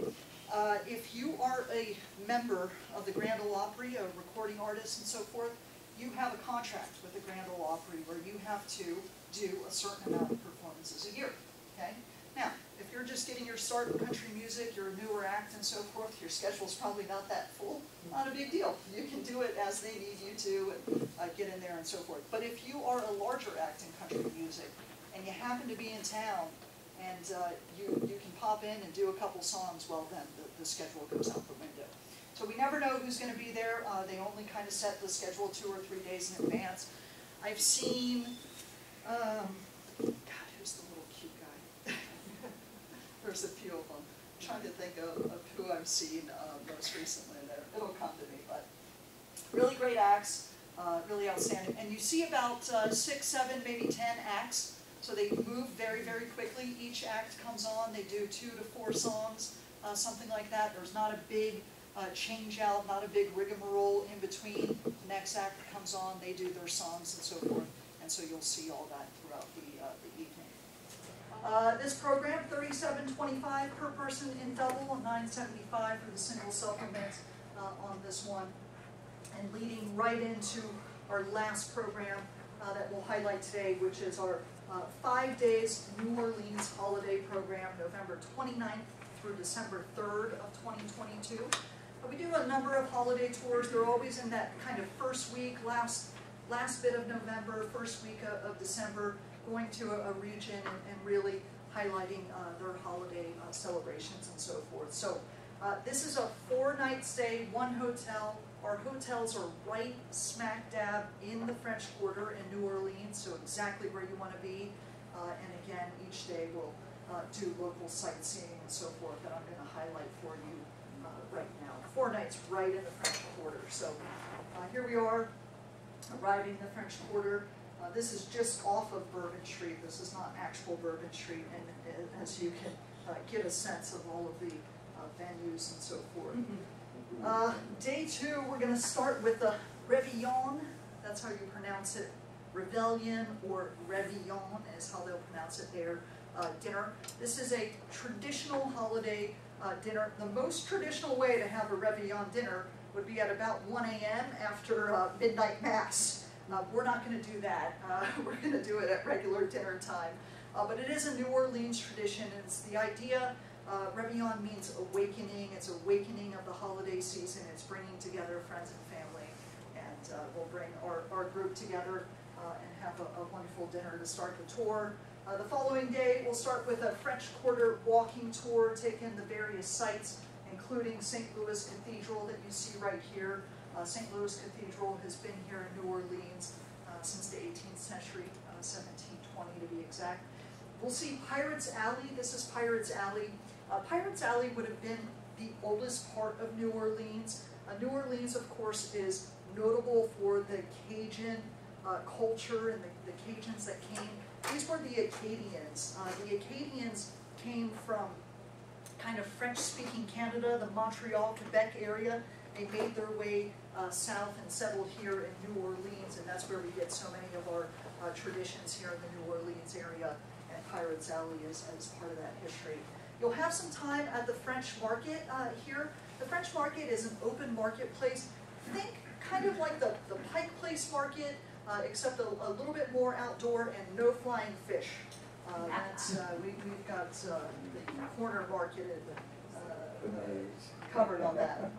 If you are a member of the Grand Ole Opry, a recording artist and so forth, you have a contract with the Grand Ole Opry where you have to do a certain amount of performances a year. Okay? Now, if you're just getting your start in country music, you're a newer act and so forth, your schedule's probably not that full. Not a big deal. You can do it as they need you to and get in there and so forth. But if you are a larger act in country music and you happen to be in town and you can pop in and do a couple songs, well then the schedule goes out the window. So we never know who's going to be there. They only kind of set the schedule 2 or 3 days in advance. I've seen, God, who's the little cute guy? There's a few of them. I'm trying to think of who I've seen most recently there. It'll come to me, but really great acts, really outstanding. And you see about 6, 7, maybe 10 acts. So they move very, very quickly. Each act comes on. They do 2 to 4 songs, something like that. There's not a big change out, not a big rigmarole in between. The next act comes on. They do their songs and so forth. And so you'll see all that throughout the evening. This program, $37.25 per person in double, $9.75 for the single supplement on this one. And leading right into our last program that we'll highlight today, which is our 5 days New Orleans holiday program, November 29th through December 3rd of 2022. We do a number of holiday tours. They're always in that kind of first week, last bit of November, first week of December, going to a region and really highlighting their holiday celebrations and so forth. So this is a 4-night stay, 1 hotel. Our hotels are right smack dab in the French Quarter in New Orleans, so exactly where you want to be. And again, each day we'll do local sightseeing and so forth that I'm going to highlight for you right now. 4 nights right in the French Quarter. So here we are, arriving in the French Quarter. This is just off of Bourbon Street. This is not actual Bourbon Street, and as you can get a sense of all of the venues and so forth. Day 2, we're going to start with the Réveillon. That's how you pronounce it. Rebellion or Réveillon is how they'll pronounce it there. Dinner. This is a traditional holiday dinner. The most traditional way to have a Réveillon dinner would be at about 1 a.m. after midnight mass. We're not going to do that. We're going to do it at regular dinner time. But it is a New Orleans tradition. It's the idea, Réveillon means awakening. It's awakening of the holiday season. It's bringing together friends and family. And we'll bring our group together and have a wonderful dinner to start the tour. The following day, we'll start with a French Quarter walking tour, take in the various sites, including St. Louis Cathedral that you see right here. St. Louis Cathedral has been here in New Orleans since the 18th century, 1720 to be exact. We'll see Pirates Alley. This is Pirates Alley. Pirates Alley would have been the oldest part of New Orleans. New Orleans, of course, is notable for the Cajun culture and the Cajuns that came. These were the Acadians. The Acadians came from kind of French-speaking Canada, the Montreal, Quebec area. They made their way south and settled here in New Orleans, and that's where we get so many of our traditions here in the New Orleans area, and Pirates Alley is part of that history. You'll have some time at the French Market here. The French Market is an open marketplace. Think kind of like the Pike Place Market, except a little bit more outdoor and no flying fish. We've got the corner market covered on that.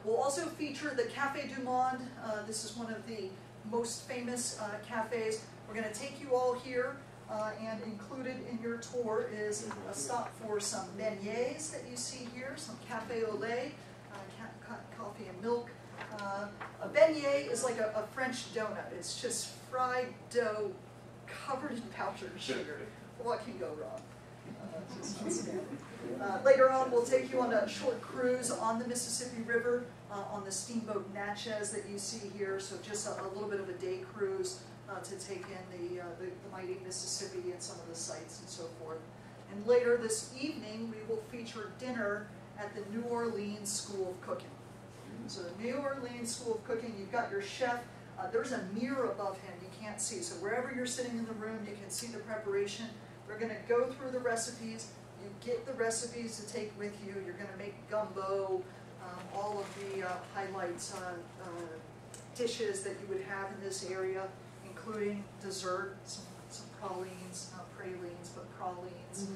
We'll also feature the Café du Monde. This is one of the most famous cafes. We're going to take you all here, and included in your tour is a stop for some beignets that you see here, some café au lait, coffee and milk. A beignet is like a French donut. It's just fried dough covered in powdered sugar. What can go wrong? Just outstanding. Later on, we'll take you on a short cruise on the Mississippi River on the steamboat Natchez that you see here. So just a little bit of a day cruise to take in the mighty Mississippi and some of the sights and so forth. And later this evening, we will feature dinner at the New Orleans School of Cooking. So the New Orleans School of Cooking, you've got your chef. There's a mirror above him you can't see. So wherever you're sitting in the room, you can see the preparation. We're going to go through the recipes. You get the recipes to take with you. You're going to make gumbo, all of the highlights, dishes that you would have in this area, including dessert, some pralines, not pralines, but pralines.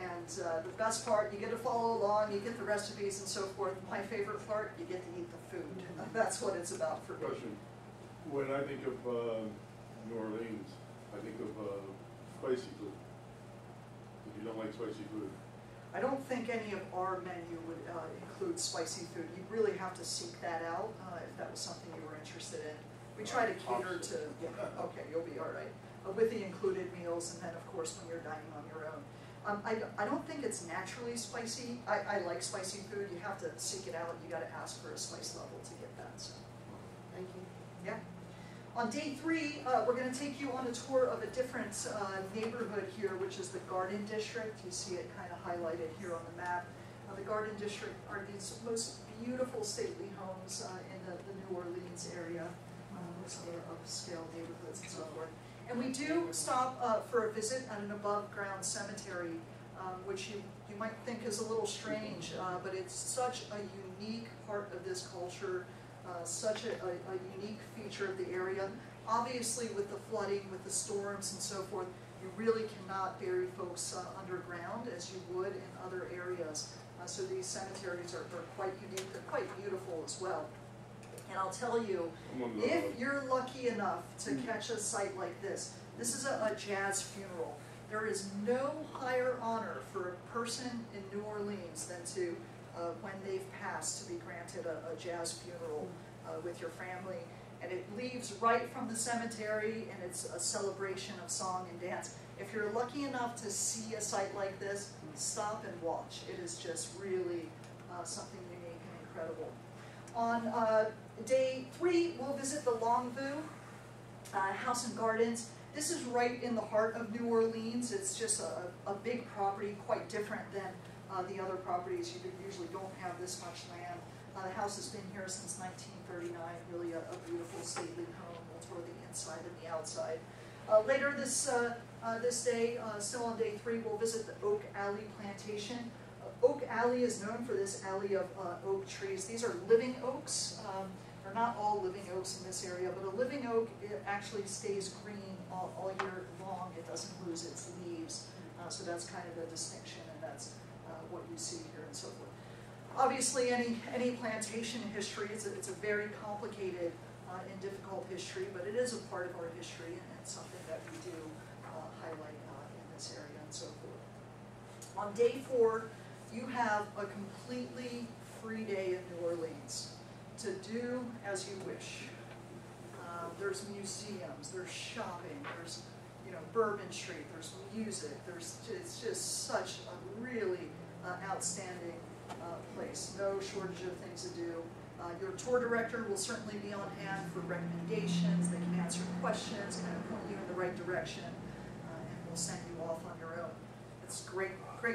And the best part, you get to follow along, you get the recipes and so forth. My favorite part, you get to eat the food. That's what it's about for me. Question. When I think of New Orleans, I think of spicy food. If you don't like spicy food. I don't think any of our menu would include spicy food. You'd really have to seek that out if that was something you were interested in. We try to cater to, yeah, okay, you'll be all right, with the included meals, and then of course when you're dining on your own. I don't think it's naturally spicy. I like spicy food. You have to seek it out. You got to ask for a spice level to get that. So, thank you. Yeah. On day 3, we're going to take you on a tour of a different neighborhood here, which is the Garden District. You see it kind of highlighted here on the map. The Garden District are these most beautiful stately homes in the New Orleans area, upscale neighborhoods and so forth. And we do stop for a visit at an above-ground cemetery, which you might think is a little strange, but it's such a unique part of this culture, such a unique feature of the area. Obviously, with the flooding, with the storms and so forth, you really cannot bury folks underground as you would in other areas. So these cemeteries are quite unique. They're quite beautiful as well. And I'll tell you, if you're lucky enough to catch a site like this is a jazz funeral. There is no higher honor for a person in New Orleans than to, when they've passed, to be granted a jazz funeral with your family. And it leaves right from the cemetery, and it's a celebration of song and dance. If you're lucky enough to see a site like this, stop and watch. It is just really something unique and incredible. On day 3, we'll visit the Longview House and Gardens. This is right in the heart of New Orleans. It's just a big property, quite different than the other properties. You usually don't have this much land. The house has been here since 1939, really a beautiful stately home. We'll tour the inside and the outside. Later this day, still on day 3, we'll visit the Oak Alley Plantation. Oak Alley is known for this alley of oak trees. These are living oaks. They're not all living oaks in this area, but a living oak, it actually stays green all year long. It doesn't lose its leaves. So that's kind of the distinction, and that's what you see here and so forth. Obviously, any plantation history, it's a very complicated and difficult history, but it is a part of our history and something that we do highlight in this area and so forth. On day 4, you have a completely free day in New Orleans to do as you wish. There's museums, there's shopping, there's Bourbon Street, there's music, it's just such a really outstanding place. No shortage of things to do. Your tour director will certainly be on hand for recommendations. They can answer questions, kind of point you in the right direction, and we'll send you off on your own. It's great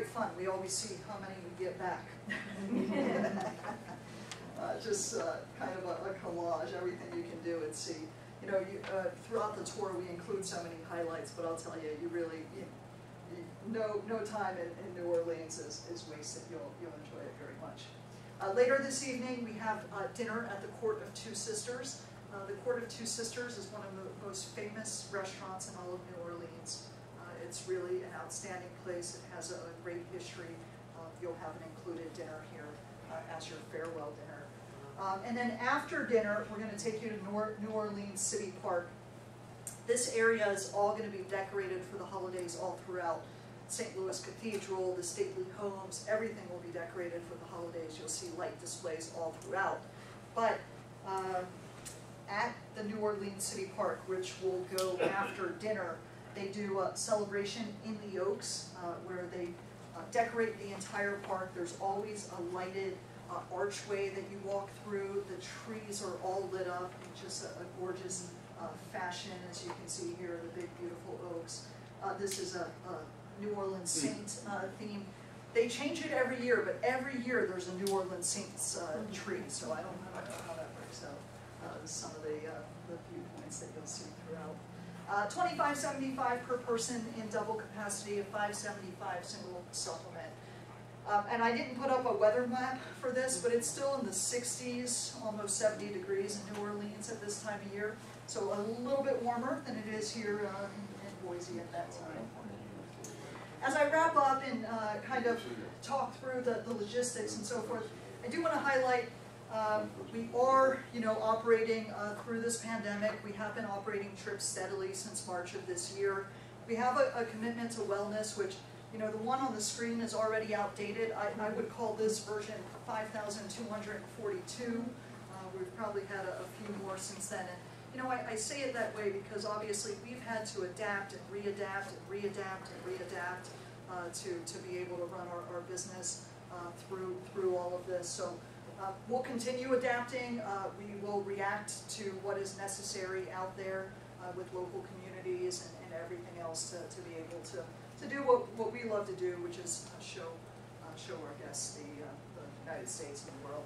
fun. We always see how many we get back. Just kind of a collage, everything you can do and see. Throughout the tour we include so many highlights, but I'll tell you, no time in New Orleans is wasted. You'll enjoy it very much. Later this evening, we have dinner at the Court of Two Sisters. The Court of Two Sisters is one of the most famous restaurants in all of New Orleans. It's really an outstanding place. It has a great history. You'll have an included dinner here as your farewell dinner. And then after dinner, we're going to take you to New Orleans City Park. This area is all going to be decorated for the holidays all throughout. St. Louis Cathedral, the stately homes, everything will be decorated for the holidays. You'll see light displays all throughout. But at the New Orleans City Park, which will go after dinner, they do a celebration in the Oaks where they decorate the entire park. There's always a lighted archway that you walk through. The trees are all lit up in just a gorgeous fashion, as you can see here, the big beautiful oaks. This is a New Orleans Saint theme. They change it every year, but every year there's a New Orleans Saints tree, so I don't know how that works out. Some of the viewpoints that you'll see throughout. $25.75 per person in double capacity, a $5.75 single supplement. And I didn't put up a weather map for this, but it's still in the 60s, almost 70 degrees in New Orleans at this time of year. So a little bit warmer than it is here in Boise at that time. As I wrap up and kind of talk through the logistics and so forth, I do want to highlight we are, operating through this pandemic. We have been operating trips steadily since March of this year. We have a commitment to wellness, which, the one on the screen is already outdated. I would call this version 5,242. We've probably had a few more since then. And, I say it that way because obviously we've had to adapt and readapt and readapt and readapt to be able to run our business through all of this. So we'll continue adapting. We will react to what is necessary out there with local communities and everything else to be able to do what we love to do, which is show our guests the United States and the world.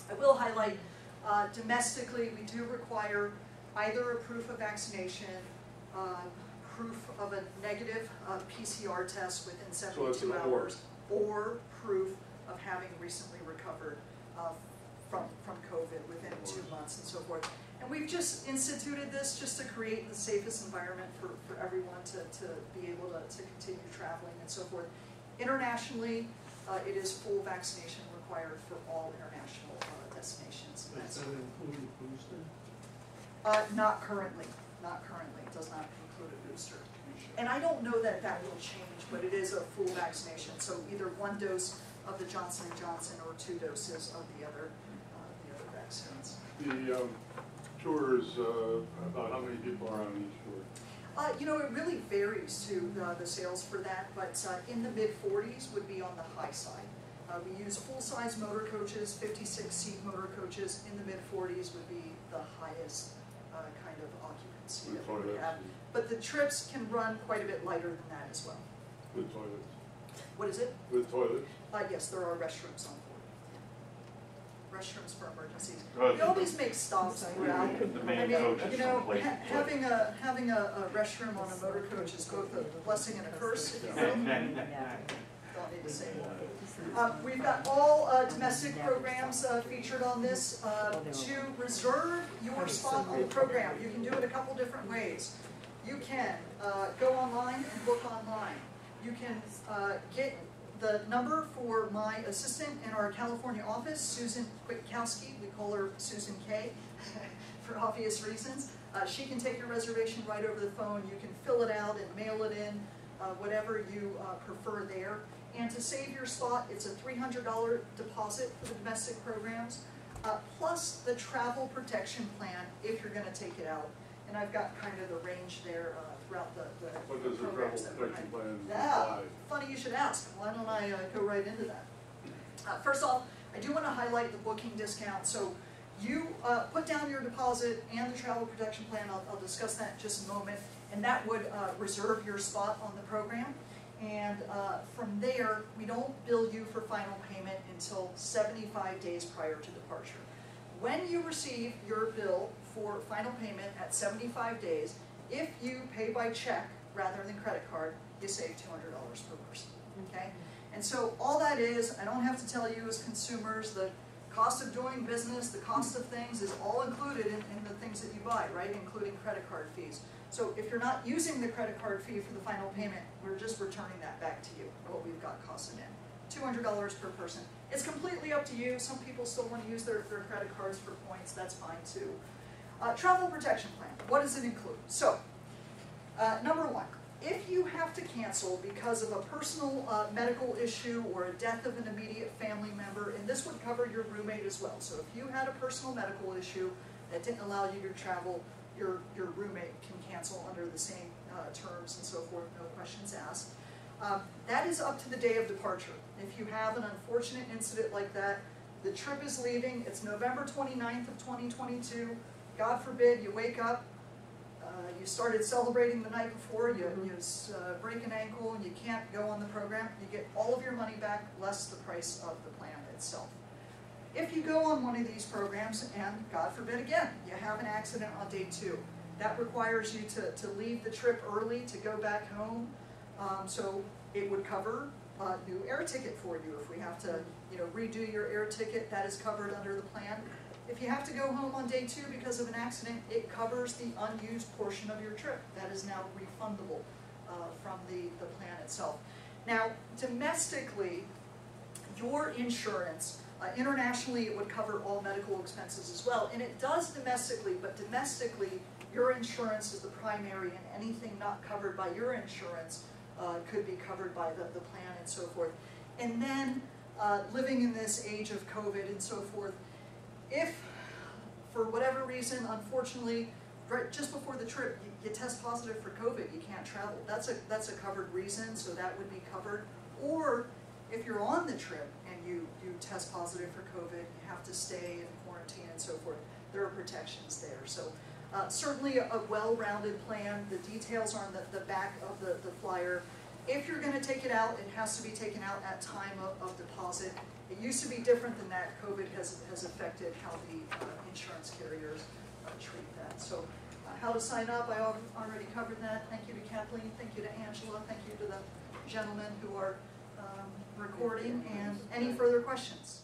I will highlight domestically, we do require either a proof of vaccination, proof of a negative PCR test within 72 hours, or proof of having recently recovered from COVID within 2 months and so forth. And we've just instituted this just to create the safest environment for everyone to be able to continue traveling and so forth. Internationally, it is full vaccination required for all international destinations. Does that include a booster? Not currently. Not currently. It does not include a booster. And I don't know that will change, but it is a full vaccination. So either 1 dose of the Johnson & Johnson or 2 doses of the other vaccines. The tours, about how many people are on each tour? It really varies to the sales for that, but in the mid-40s would be on the high side. We use full-size motor coaches, 56-seat motor coaches. In the mid-40s would be the highest kind of occupancy that we would have. But the trips can run quite a bit lighter than that as well. With toilets? What is it? With toilets? Yes, there are restrooms on board. Restrooms for emergencies. Oh, We always make stops throughout. The main I mean, coach is someplace. having a restroom on a motor coach is both a blessing and a curse, if you will. Don't need to say more. We've got all domestic programs featured on this. To reserve your spot on the program, you can do it a couple different ways. You can go online and book online. You can get the number for my assistant in our California office, Susan Kwiatkowski. We call her Susan K for obvious reasons. She can take your reservation right over the phone. You can fill it out and mail it in, whatever you prefer there. And to save your spot, it's a $300 deposit for the domestic programs, plus the travel protection plan if you're going to take it out. And I've got kind of the range there throughout the What does the travel programs that we're protection running. plan Yeah, provide? funny you should ask. Why don't I go right into that? First off, I do want to highlight the booking discount. So you put down your deposit and the travel protection plan. I'll discuss that in just a moment. And that would reserve your spot on the program. And from there, we don't bill you for final payment until 75 days prior to departure. When you receive your bill for final payment at 75 days, if you pay by check rather than credit card, you save $200 per person, okay? And so all that is, I don't have to tell you as consumers, the cost of doing business, the cost of things is all included in the things that you buy, right? Including credit card fees. So if you're not using the credit card fee for the final payment, we're just returning that back to you, what we've got costed in. $200 per person. It's completely up to you. Some people still want to use their credit cards for points. That's fine too. Travel protection plan. What does it include? So, number one, if you have to cancel because of a personal medical issue or a death of an immediate family member, and this would cover your roommate as well. So if you had a personal medical issue that didn't allow you to travel, your roommate can cancel under the same terms and so forth, no questions asked. That is up to the day of departure. If you have an unfortunate incident like that, the trip is leaving, it's November 29th of 2022, God forbid you wake up, you started celebrating the night before, you break an ankle and you can't go on the program, you get all of your money back less the price of the plan itself. If you go on one of these programs and, God forbid again, you have an accident on day 2, that requires you to leave the trip early to go back home. So it would cover a new air ticket for you. If we have to redo your air ticket, that is covered under the plan. If you have to go home on day 2 because of an accident, it covers the unused portion of your trip. That is now refundable from the plan itself. Now, domestically, your insurance, internationally it would cover all medical expenses as well, and it does domestically, but domestically your insurance is the primary, and anything not covered by your insurance could be covered by the plan and so forth. And then, living in this age of COVID and so forth, if for whatever reason, unfortunately, right just before the trip, you test positive for COVID, you can't travel. That's a covered reason, so that would be covered. Or if you're on the trip and you test positive for COVID, you have to stay in quarantine and so forth, there are protections there. So certainly a well-rounded plan. The details are on the back of the flyer. If you're going to take it out, it has to be taken out at time of deposit. It used to be different than that. COVID has affected how the insurance carriers treat that. So how to sign up, I already covered that. Thank you to Kathleen, thank you to Angela, thank you to the gentlemen who are recording, and any further questions?